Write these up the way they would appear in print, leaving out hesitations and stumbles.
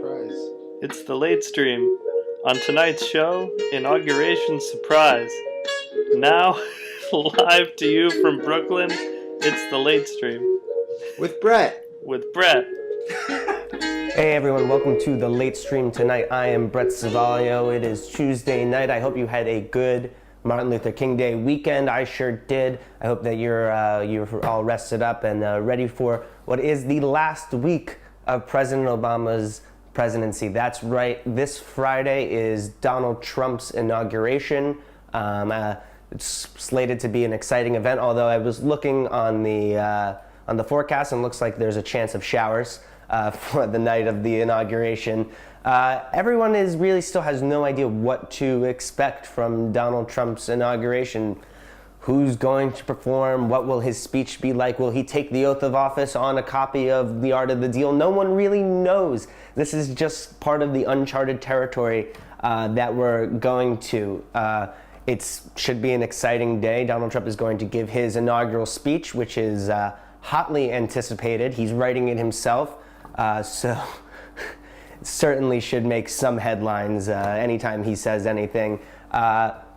Surprise. It's the late stream. On tonight's show, Inauguration Surprise. Now, live to you from Brooklyn, it's the late stream. With Brett. With Brett. Hey everyone, welcome to the late stream tonight. I am Brett Savaglio. It is Tuesday night. I hope you had a good Martin Luther King Day weekend. I sure did. I hope that you're all rested up and ready for what is the last week of President Obama's presidency. That's right. This Friday is Donald Trump's inauguration. It's slated to be an exciting event, although I was looking on the forecast and looks like there's a chance of showers for the night of the inauguration. Everyone really still has no idea what to expect from Donald Trump's inauguration. Who's going to perform? What will his speech be like? Will he take the oath of office on a copy of The Art of the Deal? No one really knows. This is just part of the uncharted territory that we're going to. It should be an exciting day. Donald Trump is going to give his inaugural speech, which is hotly anticipated. He's writing it himself, so it certainly should make some headlines anytime he says anything.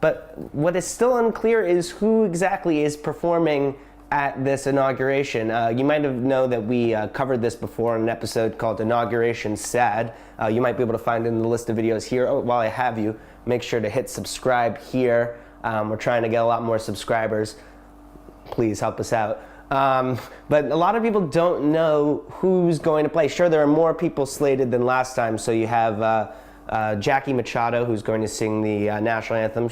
But what is still unclear is who exactly is performing at this inauguration. You might know that we covered this before in an episode called Inauguration Sad. You might be able to find it in the list of videos here. Oh, while I have you, make sure to hit subscribe here. We're trying to get a lot more subscribers. Please help us out. But a lot of people don't know who's going to play. Sure, there are more people slated than last time. So you have Jackie Machado, who's going to sing the national anthem.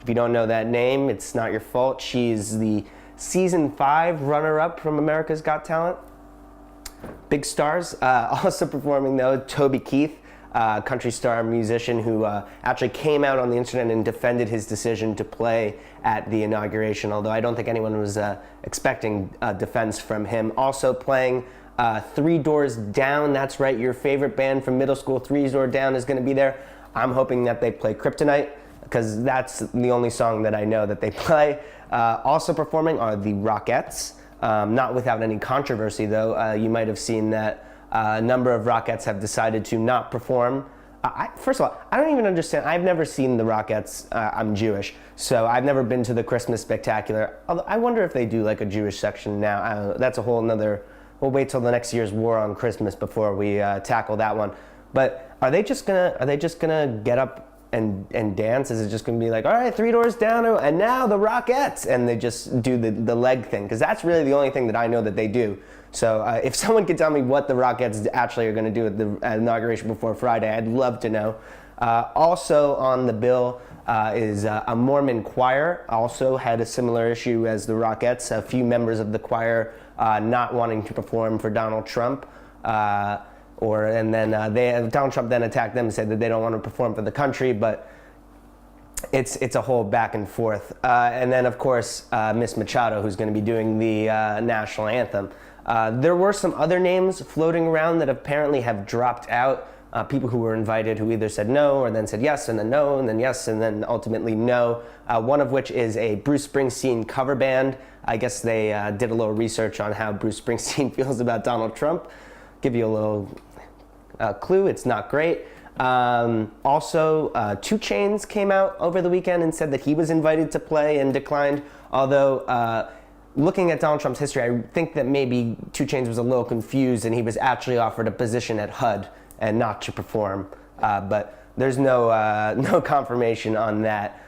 If you don't know that name, it's not your fault. She's the season 5 runner-up from America's Got Talent. Big stars. Also performing though, Toby Keith, country star musician who actually came out on the internet and defended his decision to play at the inauguration, although I don't think anyone was expecting defense from him. Also playing Three Doors Down. That's right, your favorite band from middle school, Three Doors Down, is going to be there. I'm hoping that they play Kryptonite, because that's the only song that I know that they play. Also performing are the Rockettes. Not without any controversy, though. You might have seen that a number of Rockettes have decided to not perform. First of all, I don't even understand. I've never seen the Rockettes. I'm Jewish, so I've never been to the Christmas Spectacular. Although I wonder if they do like a Jewish section now. That's a whole nother. We'll wait till the next year's war on Christmas before we tackle that one. But are they just gonna get up and dance? Is it just gonna be like, all right, Three Doors Down, and now the Rockettes, and they just do the leg thing? Because that's really the only thing that I know that they do. So if someone could tell me what the Rockettes actually are going to do at the inauguration before Friday, I'd love to know. Also on the bill is a Mormon choir. Also had a similar issue as the Rockettes. A few members of the choir not wanting to perform for Donald Trump. Donald Trump then attacked them and said that they don't want to perform for the country, but it's a whole back and forth. And then, of course, Miss Machado, who's going to be doing the national anthem. There were some other names floating around that apparently have dropped out. People who were invited who either said no or then said yes and then no and then yes and then ultimately no. One of which is a Bruce Springsteen cover band. I guess they did a little research on how Bruce Springsteen feels about Donald Trump. Give you a little clue, it's not great. Also, 2 Chainz came out over the weekend and said that he was invited to play and declined, although looking at Donald Trump's history, I think that maybe 2 Chainz was a little confused and he was actually offered a position at HUD and not to perform. But there's no confirmation on that.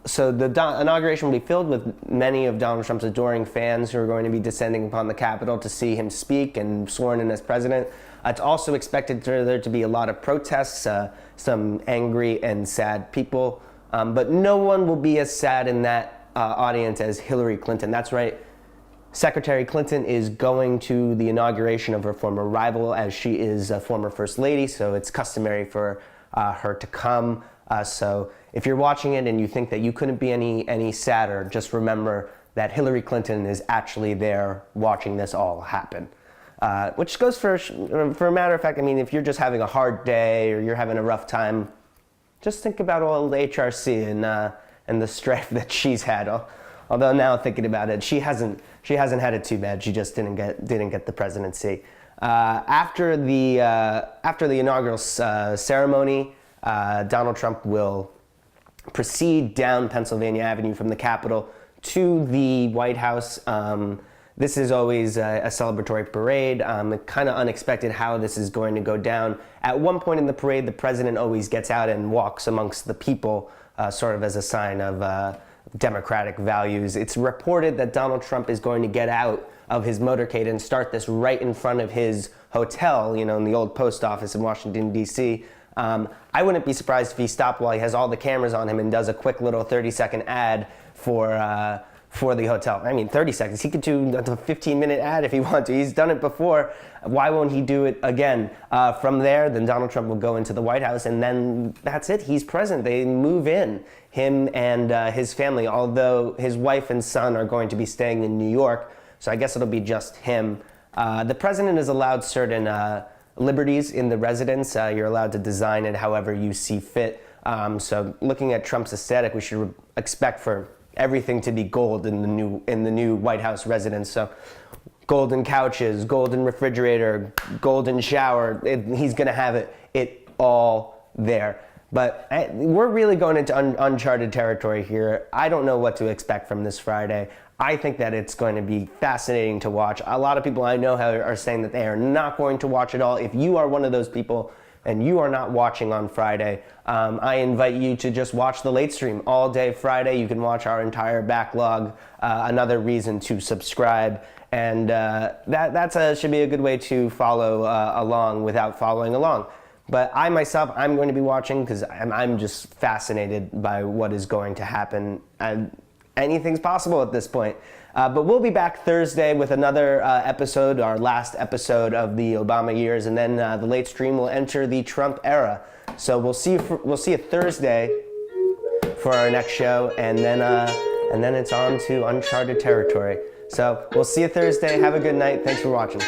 So the inauguration will be filled with many of Donald Trump's adoring fans who are going to be descending upon the Capitol to see him speak and sworn in as president. It's also expected for there to be a lot of protests, some angry and sad people, but no one will be as sad in that audience as Hillary Clinton. That's right. Secretary Clinton is going to the inauguration of her former rival, as she is a former first lady, so it's customary for her to come. So if you're watching it and you think that you couldn't be any sadder, just remember that Hillary Clinton is actually there watching this all happen. Which goes for a matter of fact, I mean, if you're just having a hard day or you're having a rough time, just think about old HRC and the strife that she's had. Although now thinking about it, she hasn't had it too bad. She just didn't get the presidency. After the inaugural ceremony, Donald Trump will proceed down Pennsylvania Avenue from the Capitol to the White House. This is always a celebratory parade. Kind of unexpected how this is going to go down. At one point in the parade, the president always gets out and walks amongst the people, sort of as a sign of democratic values. It's reported that Donald Trump is going to get out of his motorcade and start this right in front of his hotel, in the old post office in Washington, D.C. I wouldn't be surprised if he stopped while he has all the cameras on him and does a quick little 30-second ad for the hotel. I mean, 30 seconds. He could do a 15-minute ad if he wants to. He's done it before. Why won't he do it again? From there, then Donald Trump will go into the White House, and then that's it. He's present. They move in, him and his family, although his wife and son are going to be staying in New York, so I guess it'll be just him. The president is allowed certain liberties in the residence. You're allowed to design it however you see fit. So looking at Trump's aesthetic, we should expect for everything to be gold in the new White House residence. So golden couches, golden refrigerator, golden shower. He's going to have it all there. But we're really going into uncharted territory here. I don't know what to expect from this Friday. I think that it's going to be fascinating to watch. A lot of people I know are saying that they are not going to watch it all. If you are one of those people and you are not watching on Friday, I invite you to just watch the late stream all day Friday. You can watch our entire backlog, another reason to subscribe. And that should be a good way to follow along without following along. But I myself, I'm going to be watching because I'm just fascinated by what is going to happen. Anything's possible at this point. But we'll be back Thursday with another episode, our last episode of the Obama years, and then the late stream will enter the Trump era. So we'll see you Thursday for our next show, and then it's on to uncharted territory. So we'll see you Thursday. Have a good night. Thanks for watching.